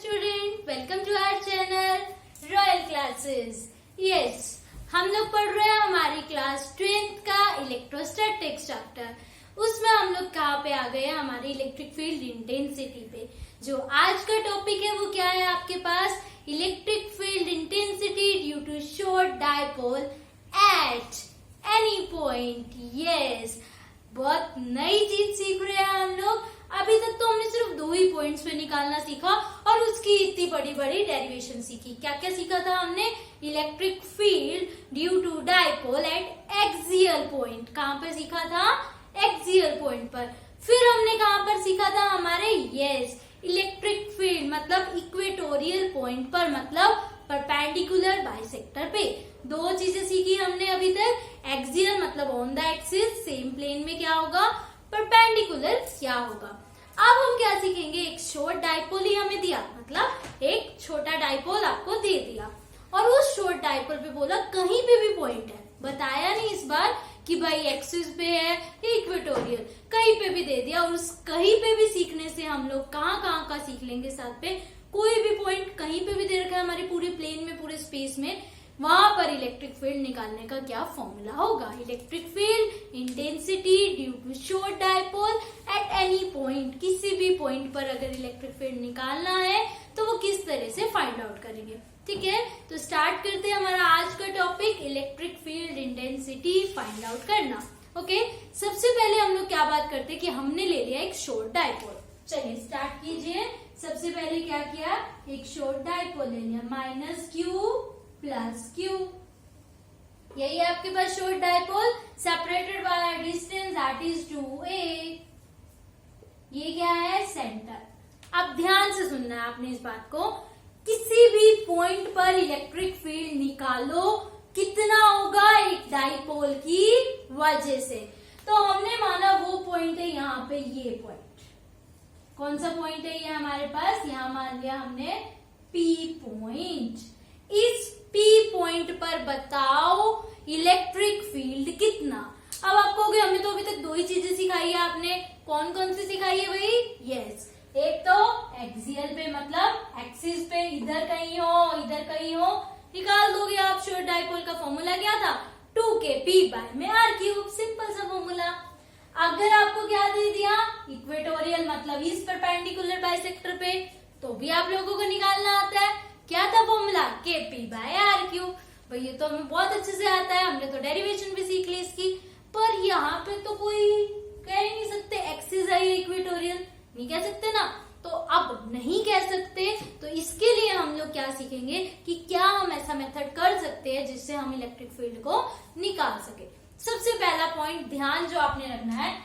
Student, welcome to our channel Royal Classes. Yes, हम लोग पढ़ रहे हैं हमारी क्लास 10th का इलेक्ट्रोस्टैटिक्स चैप्टर। उसमें हम लोग कहाँ पे आ गए हैं? हमारी इलेक्ट्रिक फील्ड इंटेंसिटी पे। जो आज का टॉपिक है वो क्या है आपके पास? Electric field intensity due to short dipole at any point. Yes, बहुत नई चीज सीख रहे हैं हम लोग। अभी तक तो हमने सिर्फ 2 ही पॉइंट्स पे निकालना सीखा और उसकी इतनी बड़ी बड़ी डेरिवेशन सीखी। क्या क्या सीखा था हमने? Electric field due to dipole at axial point. कहाँ पे सीखा था? एक्सियल पॉइंट पर। फिर हमने कहाँ पर सीखा था? हमारे इलेक्ट्रिक फील्ड मतलब इक्वेटोरियल पॉइंट पर, मतलब परपेंडिकुलर बाइसेक्टर पे। 2 चीजें सीखी हमने अभी तक। एक्सियल मतलब on the axis, same plane में क्या होगा, परपेंडिकुलर क्या होगा। अब हम क्या सीखेंगे? एक शॉर्ट डायपोल ही हमें दिया, मतलब एक छोटा डायपोल आपको दे दिया और उस शॉर्ट डायपोल पे बोला कहीं पे भी पॉइंट है। बताया नहीं इस बार कि भाई एक्सिस पे है या इक्वेटोरियल, कहीं पे भी दे दिया। और उस कहीं पे भी सीखने से हम लोग कहाँ कहाँ का सीख लेंगे साथ पे। कोई भी पॉइंट कहीं पे भी दे रखा है हमारे पूरे प्लेन में, पूरे स्पेस में, वहां पर इलेक्ट्रिक फील्ड निकालने का क्या फॉर्मूला होगा? Electric field intensity due to short dipole at any point. किसी भी पॉइंट पर अगर इलेक्ट्रिक फील्ड निकालना है तो वो किस तरह से फाइंड आउट करेंगे। ठीक है, तो स्टार्ट करते हैं हमारा आज का topic, electric field intensity find out करना। ओके, सबसे पहले हम लोग क्या बात करते हैं कि हमने ले लिया एक शॉर्ट डायपोल। चलिए स्टार्ट कीजिए। सबसे पहले क्या किया? एक शॉर्ट डायपोल ले लिया, माइनस क्यू प्लस क्यू। यही है आपके पास short dipole, separated by distance that is 2a। ये क्या है? सेंटर। अब ध्यान से सुनना है आपने इस बात को। किसी भी पॉइंट पर इलेक्ट्रिक फील्ड निकालो, कितना होगा? एक डायपोल की वजह से। तो हमने माना वो पॉइंट है यहाँ पे, ये पॉइंट। कौन सा पॉइंट है ये हमारे पास? यहाँ मान लिया हमने P पॉइंट। इस P पॉइंट पर बताओ इलेक्ट्रिक फील्ड कितना। अब आप कहोगे हमें तो अभी तक 2 ही चीजें सिखाई है आपने। कौन कौन सी सिखाई है भाई? यस, एक तो एक्सियल पे मतलब एक्सिस पे, इधर कहीं हो इधर कहीं हो, निकाल दोगे आप। शॉर्ट डायपोल का फॉर्मूला क्या था? 2kp बाय में r क्यूब। सिंपल सा फॉर्मूला। अगर आपको क्या दे दिया? इक्वेटोरियल मतलब इस परपेंडिकुलर बाइसेक्टर पे, तो भी आप लोगों को निकालना आता है। क्या था formula? kp by r cube. भाई ये तो हमें बहुत अच्छे से आता है, हमने तो डेरिवेशन भी सीख ली इसकी। पर यहाँ पे तो कोई कह ही नहीं सकते एक्सिस है या इक्वेटोरियल, नहीं कह सकते ना। तो अब नहीं कह सकते, तो इसके लिए हम लोग क्या सीखेंगे कि क्या हम ऐसा मेथड कर सकते हैं जिससे हम इलेक्ट्रिक फील्ड को निकाल सके। सबसे पहला पॉइंट ध्यान जो आपने रखना है,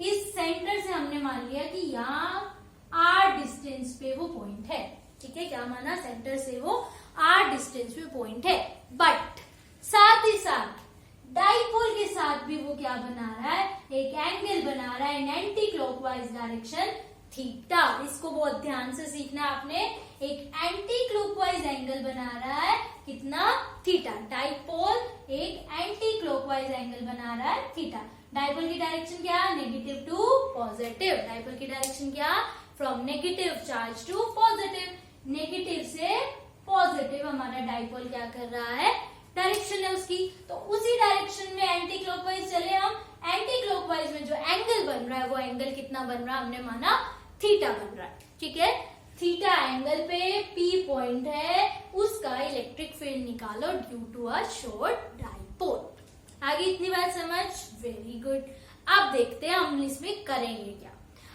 इस सेंटर से हमने मान लिया कि यहाँ r डिस्टेंस पे वो पॉइंट है। ठीक है, क्या माना? सेंटर से वो r डिस्टेंस पे पॉइंट है। बट साथ ही साथ डाइपोल के साथ भी वो क्या बना रहा है? एक एंगल बना रहा है इन एंटी क्लॉकवाइज डायरेक्शन, थीटा। इसको बहुत ध्यान से सीखना है आपने। एक एंटी क्लॉकवाइज एंगल बना रहा है, कितना? थीटा। डाइपोल एक एंटी क्लॉकवाइज एंगल बना रहा है, थीटा। डाइपोल की डायरेक्शन क्या? Negative to positive. डाइपोल की डायरेक्शन क्या? From negative charge to positive. Negative से पॉजिटिव हमारा डाइपोल क्या कर रहा है? डायरेक्शन है उसकी। तो उसी डायरेक्शन में एंटी क्लॉकवाइज चले हम। एंटी क्लॉकवाइज में जो एंगल बन रहा है वो एंगल कितना बन रहा है? हमने माना थीटा बन रहा है। ठीक है, थीटा एंगल पे P पॉइंट है, उसका इलेक्ट्रिक फील्ड निकालो due to a short dipole. आगे इतनी बात समझ? Very good. अब देखते हैं हम इसमें करेंगे क्या।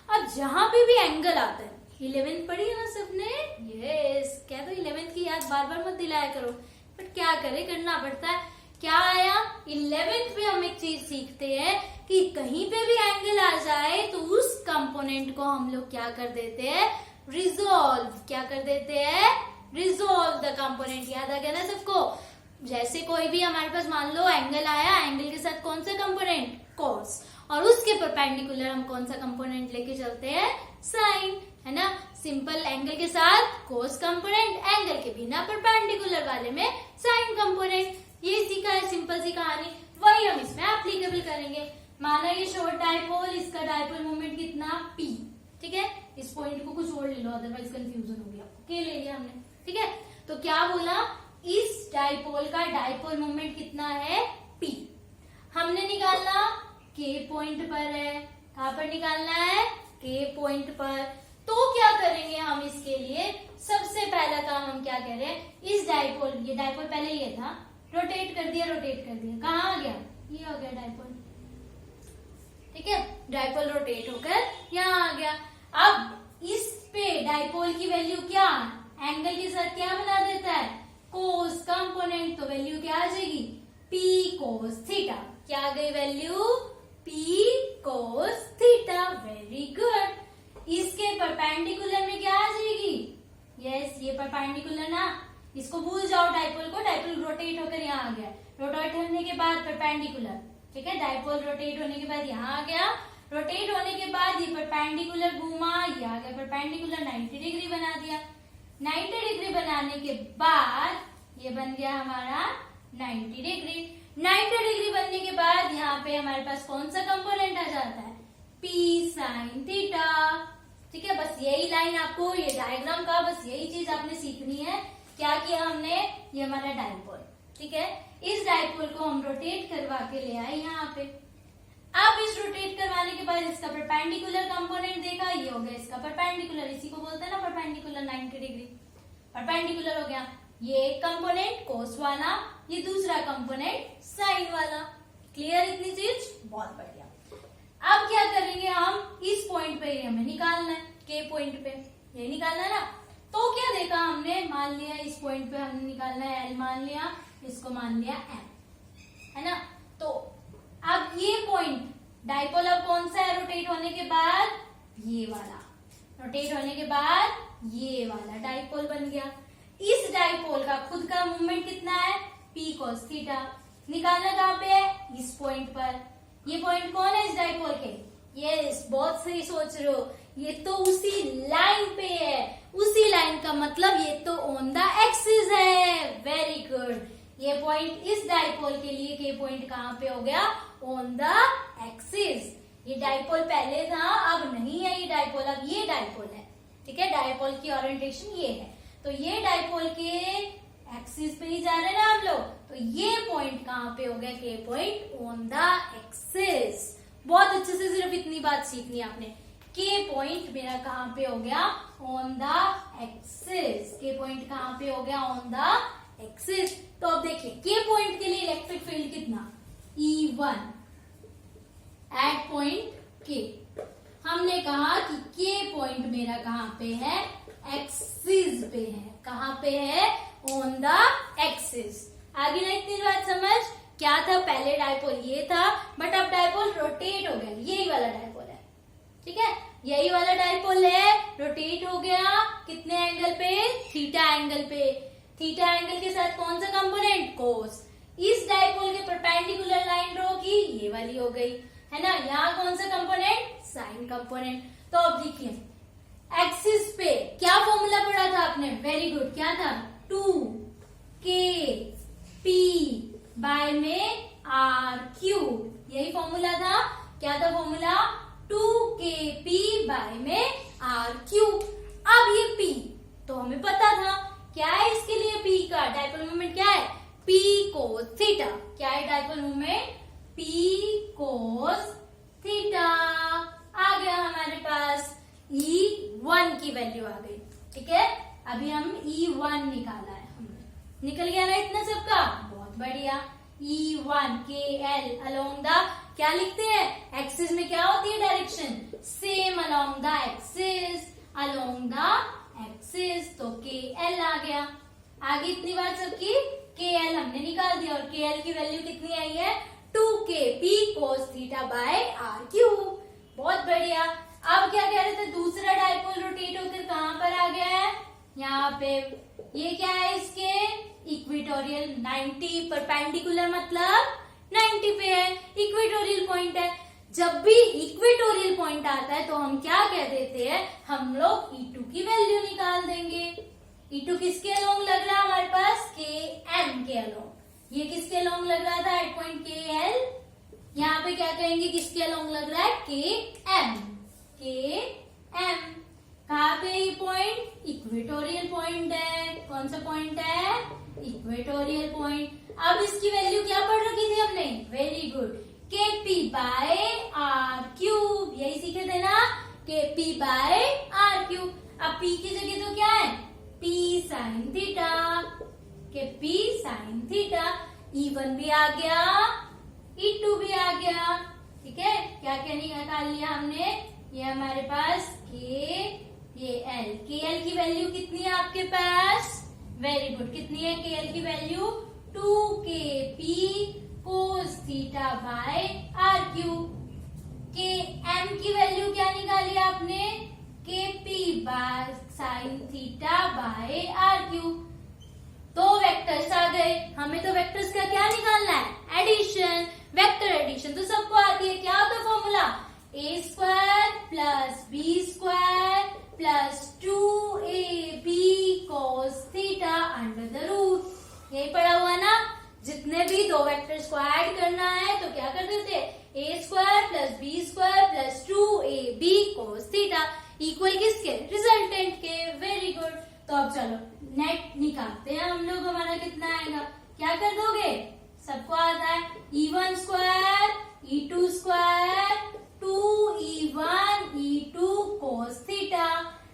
अब जहां पे भी एंगल आता है, 11th पढ़ी है ना सबने? यस, क्या तो 11th की याद बार बार मत दिलाया करो, बट क्या करे, करना पड़ता है। क्या आया? 11th में हम एक चीज सीखते हैं कि कहीं पे भी एंगल आ जाए तो उस कंपोनेंट को हम लोग क्या कर देते हैं? रिजोल्व। क्या कर देते हैं? Resolve the component. याद आ गया ना सबको? जैसे कोई भी हमारे पास मान लो एंगल आया, एंगल के साथ कौन सा कंपोनेंट? कॉस। और उसके परपेंडिकुलर हम कौन सा कंपोनेंट लेके चलते हैं? साइन, है ना। सिंपल एंगल के साथ कोस कंपोनेंट, एंगल के बिना परपेंडिकुलर वाले में साइन कंपोनेंट। ये सीखा है, सिंपल सी कहानी। वही हम इसमें एप्लीकेबल करेंगे। माना ये शॉर्ट डायपोल, इसका डायपोल मोमेंट कितना? P। ठीक है, इस पॉइंट को कुछ और ले लो, अदरवाइज कंफ्यूजन होगी आपको। के ले क्या बोला, इस डाइपोल का डाइपोल मोमेंट कितना है, P। हमने निकालना K पॉइंट पर है। कहां पर निकालना है, K पॉइंट पर। तो क्या करेंगे हम इसके लिए, सबसे पहला काम हम क्या कह रहे हैं, इस डाइपोल, ये डाइपोल पहले ये था, रोटेट कर दिया, रोटेट कर दिया, कहाँ आ गया, ये हो गया डाइपोल। ठीक है, डाइपोल रोटेट होकर यहाँ आ गया। अब इस पे डाइपोल की वैल्यू क्या, एंगल के साथ क्या बना देता है, कोस कंपोनेंट, तो वैल्यू क्या आ जाएगी, पी कोस थीटा। क्या आ गई value, P cos theta. Very good. इसके परपेंडिकुलर में क्या आ जाएगी, यस ये परपेंडिकुलर ना, इसको भूल जाओ डाइपोल को, डाइपोल रोटेट होकर यहाँ आ गया, रोटेट होने के बाद परपेंडिकुलर, ठीक है, डाइपोल रोटेट होने के बाद यहाँ आ गया, रोटेट होने के बाद ये परपेंडिकुलर घूमा, ये आ गया परपेंडिकुलर, 90 डिग्री बना दिया। 90 डिग्री बनाने के बाद ये बन गया हमारा 90 डिग्री। 90 डिग्री बनने के बाद यहाँ पे हमारे पास कौन सा कंपोनेंट आ जाता है, पी साइन थीटा। ठीक है, बस यही लाइन आपको, ये डायग्राम का बस यही चीज आपने सीखनी है। क्या किया हमने, ये हमारा डाइपोल, ठीक है, इस डाइपोल को हम रोटेट करवा के ले आए यहाँ पे। अब इस रोटेट करवाने के बाद इसका परपेंडिकुलर कंपोनेंट देखा, ये हो गया इसका परपेंडिकुलर, इसी को बोलते हैं ना परपेंडिकुलर, 90 डिग्री परपेंडिकुलर हो गया। ये एक कंपोनेंट कोस वाला, ये दूसरा कंपोनेंट साइन वाला। क्लियर इतनी चीज, बहुत बढ़िया। अब क्या करेंगे हम, इस पॉइंट पे हमें निकालना है, के पॉइंट पे ये निकालना है ना। तो क्या देखा हमने, मान लिया इस पॉइंट पे हमने निकालना है एल, मान लिया इसको, मान लिया एम, है ना। तो अब ये पॉइंट डाइपोल अब कौन सा है, रोटेट होने के बाद ये वाला, रोटेट होने के बाद ये वाला डाइपोल बन गया। इस डाइपोल का खुद का मूवमेंट कितना है, पी कोस थीटा। निकालना कहाँ पे है, इस पॉइंट पर। ये पॉइंट कौन है इस डाइपोल के, ये बहुत सही सोच रहे हो, ये तो उसी लाइन पे है, उसी लाइन का मतलब ये तो ऑन द एक्सिस है। Very good. ये पॉइंट इस डाइपोल के लिए, के पॉइंट कहाँ पे हो गया, ऑन द एक्सिस। ये डाइपोल पहले था, अब नहीं है ये डाइपोल, अब ये डाइपोल है। ठीक है, डाइपोल की ओरिएंटेशन ये है, तो ये डाइपोल के एक्सिस पे ही जा रहे हैं ना हम लोग, तो ये पॉइंट कहाँ पे हो गया, के पॉइंट ऑन द एक्सिस। बहुत अच्छे से सिर्फ इतनी बात सीखनी है आपने, के पॉइंट मेरा कहाँ पे हो गया, ऑन द एक्सिस। के पॉइंट कहाँ पे हो गया, ऑन द एक्सिस। तो अब देखिए के पॉइंट के लिए इलेक्ट्रिक फील्ड कितना, E1 एट पॉइंट के। हमने कहा कि के पॉइंट मेरा कहाँ पे है, एक्सिस पे है। कहाँ पे है, ऑन द एक्सिस। आगे ना इतनी बात समझ, क्या था पहले डाइपोल ये था, बट अब डाइपोल रोटेट हो गया, यही वाला डाइपोल है। ठीक है, यही वाला डाइपोल है, रोटेट हो गया कितने एंगल पे, थीटा एंगल पे। थीटा एंगल के साथ कौन सा कंपोनेंट, कोस। इस डाइपोल के परपेंडिकुलर लाइन ड्रॉ की, ये वाली हो गई, है ना। यहाँ कौन सा कंपोनेंट, साइन कंपोनेंट। तो अब देखिए एक्सिस पे क्या फॉर्मूला पढ़ा था आपने, वेरी गुड, क्या था, 2 K P बाय में R क्यूब, यही फॉर्मूला था। क्या था फॉर्मूला, 2 K P बाय में R क्यूब। अब ये P तो हमें पता था, क्या है इसके लिए P का डाइपोल मोमेंट क्या है, P कोस थीटा। क्या है dipole moment, P cos theta. आ गया हमारे पास, E1 की वैल्यू आ गई। ठीक है, अभी हम E1 निकाला है हमने, निकल गया ना इतना सबका, बहुत बढ़िया। E1 KL अलोंग द, क्या लिखते हैं, एक्सिस में क्या होती है direction, same along the axis, along the axis. तो KL आ गया। आगे इतनी बार सबकी KL हमने निकाल दिया, और KL की वैल्यू कितनी आई है, 2KP cos theta bye R cube. बहुत बढ़िया। अब क्या कह रहे थे, दूसरा डाइपोल रोटेट होकर कहां पर आ गया है, यहाँ पे। ये क्या है इसके, इक्वेटोरियल 90, परपेंडिकुलर मतलब 90 पे है, इक्वेटोरियल पॉइंट है। जब भी इक्वेटोरियल पॉइंट आता है तो हम क्या कह देते हैं, हम लोग E2 की वैल्यू निकाल देंगे। E2 किसके अलोंग लग रहा है हमारे पास, KM के अलोंग। ये किसके अलोंग लग रहा था, एट पॉइंट KL। यहाँ पे क्या कहेंगे, किसके अलोंग लग रहा है, KM। KM कहाँ पे ये पॉइंट? इक्वेटोरियल पॉइंट है। कौन सा पॉइंट है? Equatorial point. अब इसकी वैल्यू क्या पढ़ रखी थी हमने? Very good, KP by R cube, यही सीखे थे ना, KP बाय आर क्यूब। अब P की जगह तो क्या है? P sine theta, KP sine theta. E1 भी आ गया, E2 भी आ गया। ठीक है, क्या क्या निकाल लिया हमने? ये हमारे पास K, ये L। KL की वैल्यू कितनी है आपके पास? वेरी गुड, कितनी है KL की value? 2KP cos theta by R cube. KM की वैल्यू क्या निकाली आपने? KP by sine theta by R cube. दो वेक्टर्स आ गए, हमें तो वेक्टर्स का क्या निकालना है? एडिशन। वेक्टर एडिशन तो सबको आती है। क्या होता है formula? A square plus B square plus 2AB cos theta under the root. यही पढ़ा हुआ ना? जितने भी दो वेक्टर्स को ऐड करना है तो क्या कर देते? A square plus B square plus 2AB cos theta equal किसके? रिजल्टेंट के। Very good. तो अब चलो नेट निकालते हैं हम लोग, हमारा कितना आएगा? क्या कर दोगे? सबको आता है। E1 square E2 square 2E1 E2 cos theta.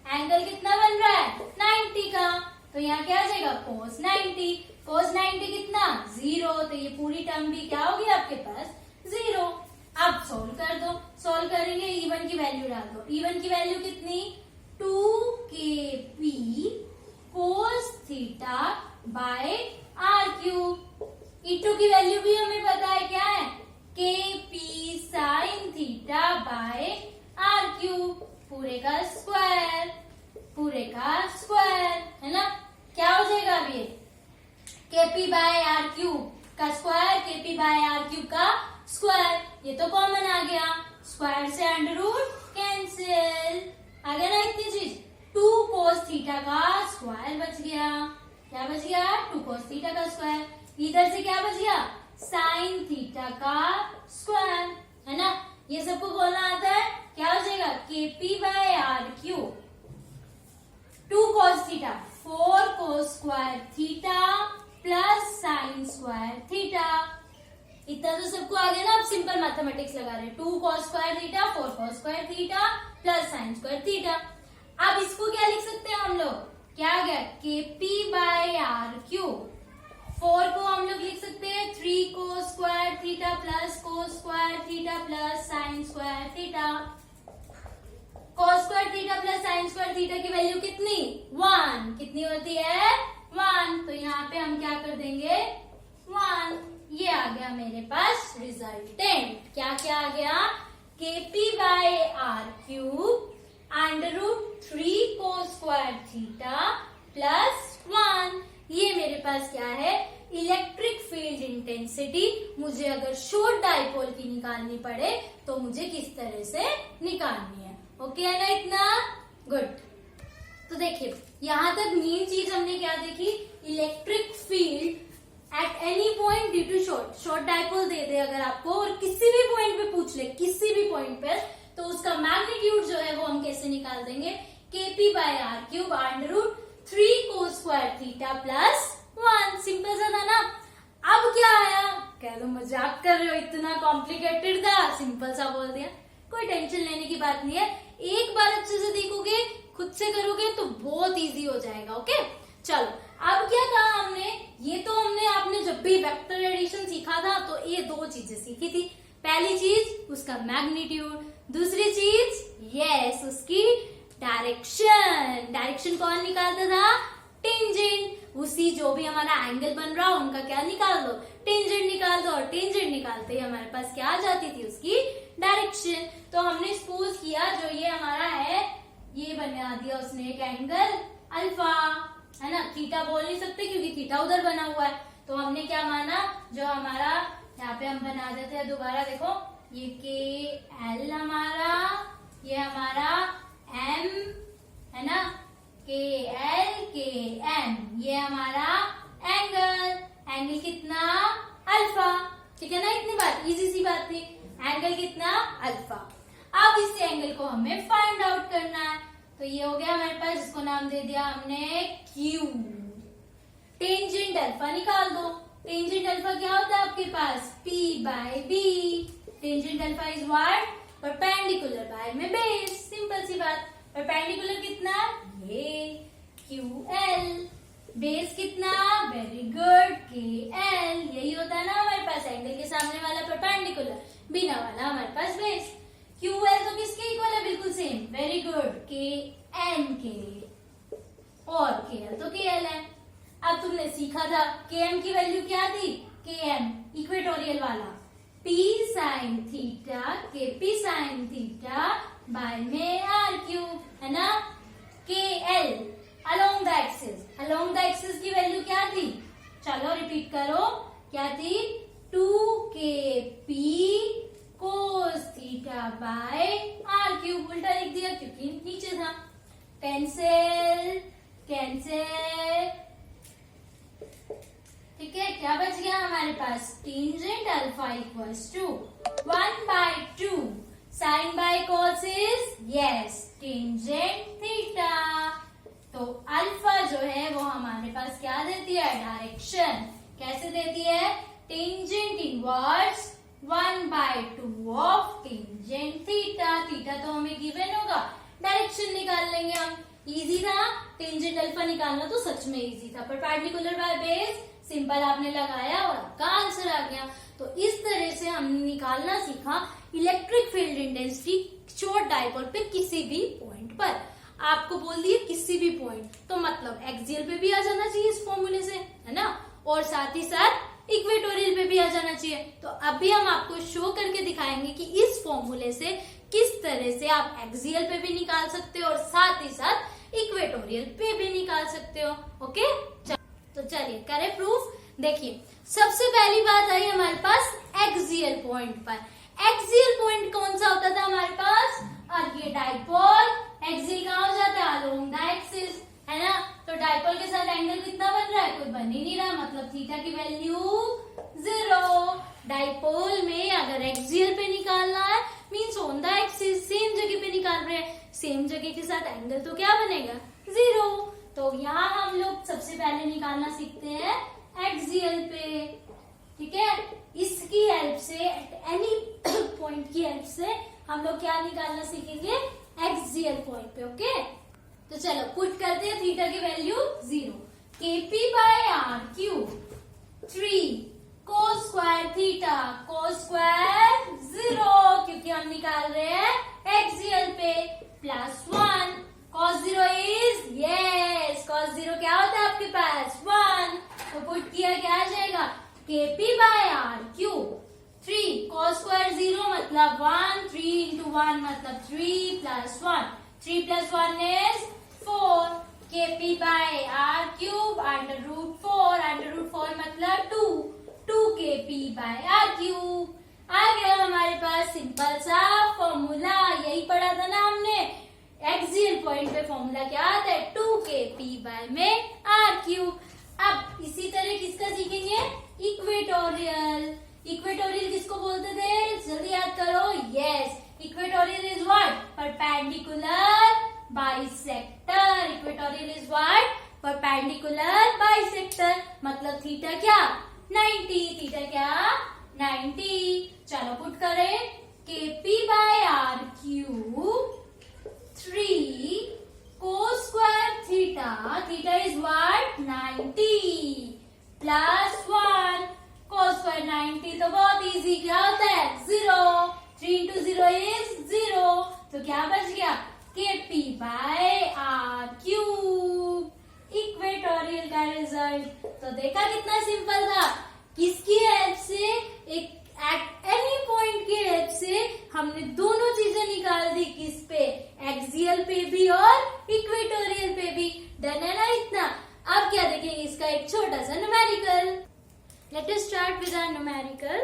Angle कितना बन रहा है? 90 का। तो यहाँ क्या आ जाएगा? cos 90। cos 90 कितना? 0। तो ये पूरी टर्म भी क्या होगी आपके पास? 0। अब सोल्व कर दो। सोल्व करेंगे, E1 की वैल्यू डाल दो। E1 की वैल्यू कितनी? 2KP cos theta by R cube. E2 की वैल्यू भी हमें पता है, क्या है? KP sine theta by R cube. पूरे का स्क्वायर, पूरे का स्क्वायर, है ना? क्या हो जाएगा अब ये? KP बाय आर क्यूब का square, KP by R cube का स्क्वायर। ये तो कॉमन आ गया, स्क्वायर से अंडर रूट कैंसिल। आ गया ना इतनी चीज? 2 cos थीटा का स्क्वायर बच गया। क्या बच गया? 2 cos थीटा का स्क्वायर। इधर से क्या बच गया? साइन थीटा का स्क्वायर, है ना? ये सबको बोलना आता है। क्या हो जाएगा? KP by R cube 2 cos theta 4 cos square theta plus sine square theta. इतना तो सबको आ गया ना? अब सिंपल मैथमेटिक्स लगा रहे हैं। 2 cos square theta 4 cos square theta plus sine square theta. अब इसको क्या लिख सकते हैं हम लोग? क्या आ गया? KP by R cube. 4 को हम लोग लिख सकते हैं 3 cos square theta plus cos square theta plus sine square theta. cos square theta plus sine square theta की वैल्यू कितनी? 1। कितनी होती है? 1। तो यहाँ पे हम क्या कर देंगे? 1। ये आ गया मेरे पास रिजल्टेंट। क्या क्या आ गया? KP by R cube under root 3 cos square theta plus 1। ये मेरे पास क्या है? Electric field intensity. मुझे अगर शॉर्ट डाइपोल की निकालनी पड़े तो मुझे किस तरह से निकालनी है। ओके है ना इतना? गुड। तो देखिए यहाँ तक मेन चीज हमने क्या देखी? Electric field at any point due to short dipole दे दे अगर आपको, और किसी भी पॉइंट पे पूछ ले, किसी भी पॉइंट पर, तो उसका मैग्नीट्यूड जो है वो हम कैसे निकाल देंगे? KP by R cube under root 3 cos square theta plus 1। Simple सा था ना? अब क्या आया? कह दो मजाक कर रहे हो, इतना कॉम्प्लिकेटेड था, सिंपल सा बोल दिया। कोई टेंशन लेने की बात नहीं है। एक बार अच्छे से देखोगे, खुद से करोगे तो बहुत इजी हो जाएगा। ओके चलो, अब क्या कहा हमने? ये तो हमने आपने जब भी वेक्टर एडिशन सीखा था तो ये दो चीजें सीखी थी। पहली चीज उसका मैग्नीट्यूड, दूसरी चीज यस उसकी डायरेक्शन। डायरेक्शन कौन निकालता था? टेंजेंट। उसी जो भी हमारा एंगल बन रहा उनका क्या निकाल दो? टेंजेंट निकाल दो। और टेंजेंट निकालते ही हमारे पास क्या आ जाती थी? उसकी डायरेक्शन। तो हमने सपोज किया जो ये हमारा है, ये बना दिया उसने एक एंगल अल्फा, है ना? थीटा बोल नहीं सकते क्योंकि थीटा उधर बना हुआ है। तो हमने क्या माना? जो हमारा यहाँ पे हम बना देते हैं दोबारा, देखो ये KL हमारा, ये हमारा M है ना, KL KM, ये हमारा एंगल कितना? अल्फा। ठीक है ना? इतनी बात, इजी सी बात थी। एंगल कितना? अल्फा। अब इस एंगल को हमें फाइंड आउट करना है। तो ये हो गया हमारे पास, जिसको नाम दे दिया हमने Q। टेंजेंट अल्फा निकाल दो। टेंजेंट अल्फा क्या होता है आपके पास? P by B। Tangent alpha is what? Perpendicular by में बेस। सिंपल सी बात। परपेंडिकुलर कितना? ये QL। बेस कितना? Very good, KL। यही होता है ना हमारे पास, एंगल के सामने वाला परपेंडिकुलर, बिना वाला हमारे पास बेस। QL तो किसके इक्वल है? बिल्कुल सेम, वेरी गुड, KN के। और KL तो KL है। अब तुमने सीखा था KM की वैल्यू क्या थी? KM इक्वेटोरियल वाला P sin theta KP sin theta by में R क्यूब, है ना। KL along the axis. Along the axis की वैल्यू क्या थी? चलो रिपीट करो, क्या थी? 2KP cos theta bye R cube. उल्टा लिख दिया क्योंकि नीचे था। कैंसिल कैंसिल, ठीक है। क्या बच गया हमारे पास? Tangent alpha equals to 1/2 sine by cos is yes tangent theta. तो अल्फा जो है वो हमारे पास क्या देती है? डायरेक्शन। कैसे देती है? Tangent inverse 1/2 of tangent theta. Theta तो हमें गिवन होगा, डायरेक्शन निकाल लेंगे हम। इजी था टेंजेंट अल्फा निकालना, तो सच में इजी था। परपेंडिकुलर बाय बेस सिंपल आपने लगाया और आपका आंसर आ गया। तो इस तरह से हमने निकालना सीखा electric field intensity short dipole पे किसी भी पॉइंट पर। आपको बोल दिए किसी भी पॉइंट, तो मतलब एक्सियल पे भी आ जाना चाहिए इस फॉर्मूले से, है ना, और साथ ही साथ इक्वेटोरियल पे भी आ जाना चाहिए। तो अभी हम आपको शो करके दिखाएंगे कि इस फॉर्मूले से किस तरह से आप एक्सियल पे भी निकाल सकते हो और साथ ही साथ इक्वेटोरियल पे भी निकाल सकते हो। ओके, तो चलिए करें प्रूफ। देखिए, सबसे पहली बात आई हमारे पास एक्सियल पॉइंट पर। एक्सियल पॉइंट कौन सा होता था हमारे पास? ये डाइपोल। एक्सियल कहाँ हो जाता है? अलोंग द एक्सिस, है ना। तो डाइपोल के साथ एंगल कितना बन रहा है? कोई बन ही नहीं रहा, मतलब थीटा की वैल्यू 0। डाइपोल में अगर एक्सियल पे निकालना है means on the axis, same जगह पे निकाल रहे हैं, सेम जगह के साथ एंगल तो क्या बनेगा? 0। तो यहाँ हम लोग सबसे पहले निकालना सीखते हैं एक्सियल पे, ठीक है। इसकी हेल्प से, एनी पॉइंट की हेल्प से हम लोग क्या निकालना सीखेंगे? एक्सियल पॉइंट पे। ओके, तो चलो पुट करते हैं थीटा की value 0। KP by R cube 3 cos square theta, cos square 0 क्योंकि हम निकाल रहे हैं एक्सियल पे, plus 1 cos 0 is yes, cos 0 क्या होता है आपके पास? 1। तो पुट किया, क्या आ जाएगा? KP by R cube 3 cos square 0 मतलब 1, 3 into 1 मतलब 3 plus 1, 3 plus 1 is 4। KP by R cube under root 4 मतलब 2, 2KP बाय R क्यूब। आ गया हमारे पास सिंपल सा फॉर्मूला। यही पढ़ा था ना हमने, एक्सियल पॉइंट पे फॉर्मूला क्या आता है? 2KP बाय में R क्यूब। अब इसी तरह किसका सीखेंगे? इक्वेटोरियल। इक्वेटोरियल किसको बोलते थे? जल्दी याद करो। Yes, equatorial is what? Perpendicular bisector. Equatorial is what? Perpendicular bisector. मतलब थीटा क्या? 90। थीटा क्या? 90। चलो पुट करें, KP by R cube 3 cos square theta, theta is what? 90 plus 1 cos square 90। तो बहुत इजी, क्या होता है? 0। 3 into 0 इज 0। तो क्या बच गया? KP by R cube, equatorial का रिजल्ट। तो देखा कितना सिंपल था। किसकी हेल्प से? एक एनी पॉइंट की हेल्प से हमने दोनों चीजें निकाल दी। किस पे? एक्सियल पे भी और इक्वेटोरियल पे भी। डन है ना इतना। अब क्या देखेंगे? इसका एक छोटा सा numerical. Let us start with our numerical.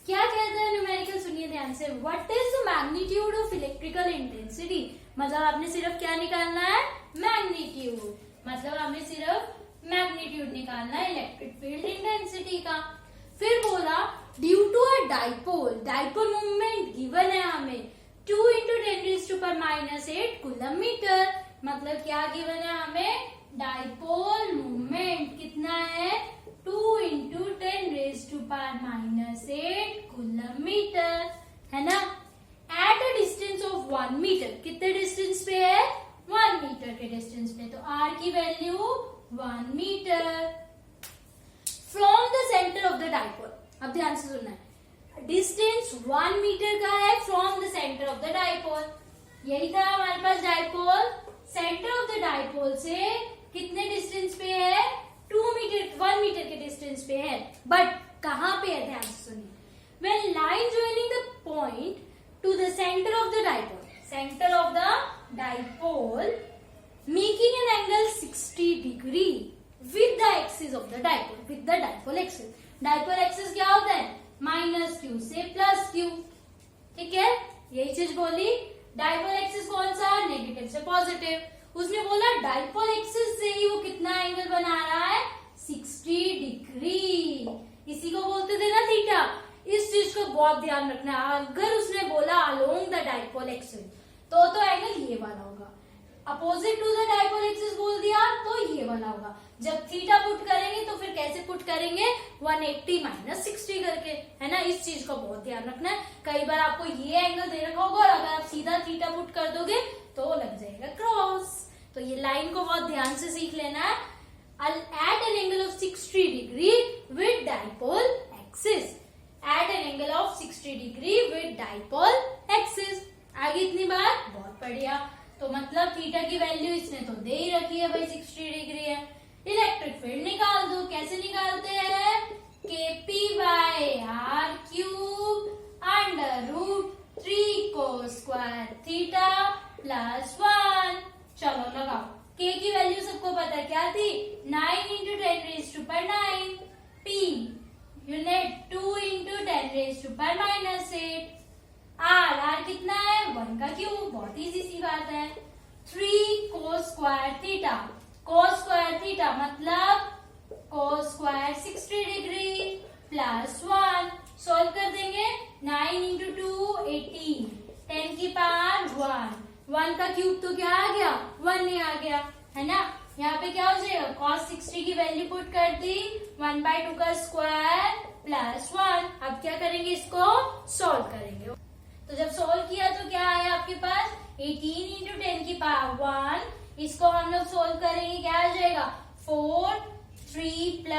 क्या कहता है न्यूमेरिकल? सुनिए ध्यान से। What is the magnitude of electrical intensity? मतलब आपने सिर्फ क्या निकालना है? मैग्नीट्यूड। मतलब हमें सिर्फ मैग्नीट्यूड निकालना है इलेक्ट्रिक फील्ड इंटेंसिटी का। फिर बोला due to a dipole, dipole movement given है हमें 2 into 10⁻⁸ कूलम मीटर। मतलब क्या गिवन है हमें, डाइपोल मोमेंट कितना है, 2 इंटू 10⁻⁻8 कूलम मीटर, है ना। At a distance of 1 metre, कितने डिस्टेंस पे है, 1 मीटर के डिस्टेंस पे, तो आर की value 1 metre from the centre of the dipole. अब ध्यान से सुनना है, डिस्टेंस 1 मीटर का है from the centre of the dipole. यही था हमारे पास dipole, centre of the dipole से कितने डिस्टेंस पे है, 1 मीटर के डिस्टेंस पे है, बट कहां पे है, ध्यान से सुनिए। When line joining the point to the center of the dipole, making an angle 60 degree with the axis of the dipole, with the dipole axis. Dipole axis क्या होता है, -q से +q, ठीक है, यही चीज बोली। डाइपोल एक्सिस कौन सा, नेगेटिव से पॉजिटिव। उसने बोला डाइपोल एक्सिस से ही वो कितना एंगल बना रहा है, 60 डिग्री। इसी को बोलते थे ना थीटा। इस चीज को बहुत ध्यान रखना है, अगर उसने बोला अलोंग द डाइपोल एक्सिस तो एंगल ये वाला होगा, opposite to the dipole axis बोल दिया तो ये वाला होगा। जब थीटा पुट करेंगे तो फिर कैसे पुट करेंगे, 180 - 60 करके, है ना। इस चीज का बहुत ध्यान रखना है। कई बार आपको ये एंगल दे रखा होगा और अगर आप सीधा थीटा पुट कर दोगे तो लग जाएगा क्रॉस। तो ये लाइन को बहुत ध्यान से सीख लेना है। At an angle of 60 degree with dipole axis, at an angle of 60 degree with dipole axis. आगे इतनी बात बहुत बढ़िया। तो मतलब थीटा की वैल्यू इसने तो दे ही रखी है भाई, 60 डिग्री है। इलेक्ट्रिक फील्ड निकाल दो, कैसे निकालते हैं, KP/r³ √3 थीटा +1। चलो लगाओ, K की वैल्यू सबको पता है क्या थी, 9 × 10⁻⁹, P यूनिट 2 × 10⁻⁻8, R कितना है, 1 का क्यूब, बहुत इजी सी बात है। 3 cos² थीटा, cos² थीटा मतलब cos² 60 डिग्री +1। सोल्व कर देंगे, 9 × 2 18, 10 की पावर 1 का क्यूब तो क्या आ गया, 1 ही आ गया, है ना। यहाँ पे क्या हो जाएगा, cos 60 की वैल्यू पुट कर दी, 1/2 का स्क्वायर +1। अब क्या करेंगे, इसको सोल्व करेंगे। तो जब सोल्व किया तो क्या आया आपके पास, 18 × 10 की पावर 1। इसको हम लोग सोल्व करेंगे, क्या आ जाएगा, 4 3 +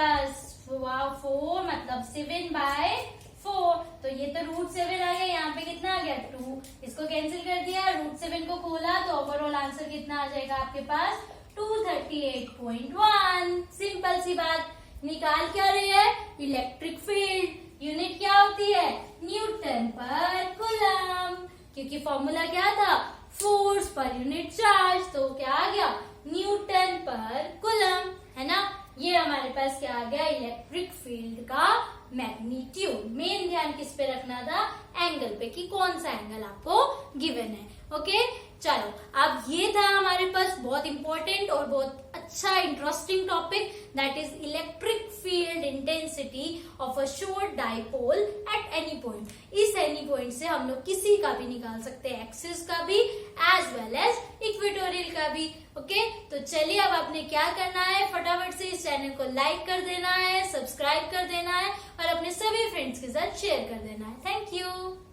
4 मतलब 7/4। तो ये तो √7 आ गया, यहाँ पे कितना आ गया, 2। इसको कैंसिल कर दिया, √7 को खोला तो ओवरऑल आंसर कितना आ जाएगा आपके पास, 238.1। सिंपल सी बात। निकाल क्या रही है, इलेक्ट्रिक फील्ड। यूनिट क्या होती है, न्यूटन पर कूलम, क्योंकि फॉर्मूला क्या था, फोर्स पर यूनिट चार्ज, तो क्या आ गया, न्यूटन पर कूलम, है ना। ये हमारे पास क्या आ गया, इलेक्ट्रिक फील्ड का मैग्नीट्यूड। मेन ध्यान किस पे रखना था, एंगल पे, कि कौन सा एंगल आपको गिवन है। ओके, चलो अब ये था हमारे पास बहुत इंपॉर्टेंट और बहुत अच्छा interesting topic, that is electric field intensity of a short dipole at any point. इस एनी पॉइंट से हम लोग किसी का भी निकाल सकते हैं, एक्सिस का भी एज वेल एज इक्वेटोरियल का भी। ओके, तो चलिए अब आपने क्या करना है, फटाफट से इस चैनल को लाइक कर देना है, सब्सक्राइब कर देना है और अपने सभी फ्रेंड्स के साथ शेयर कर देना है। Thank you.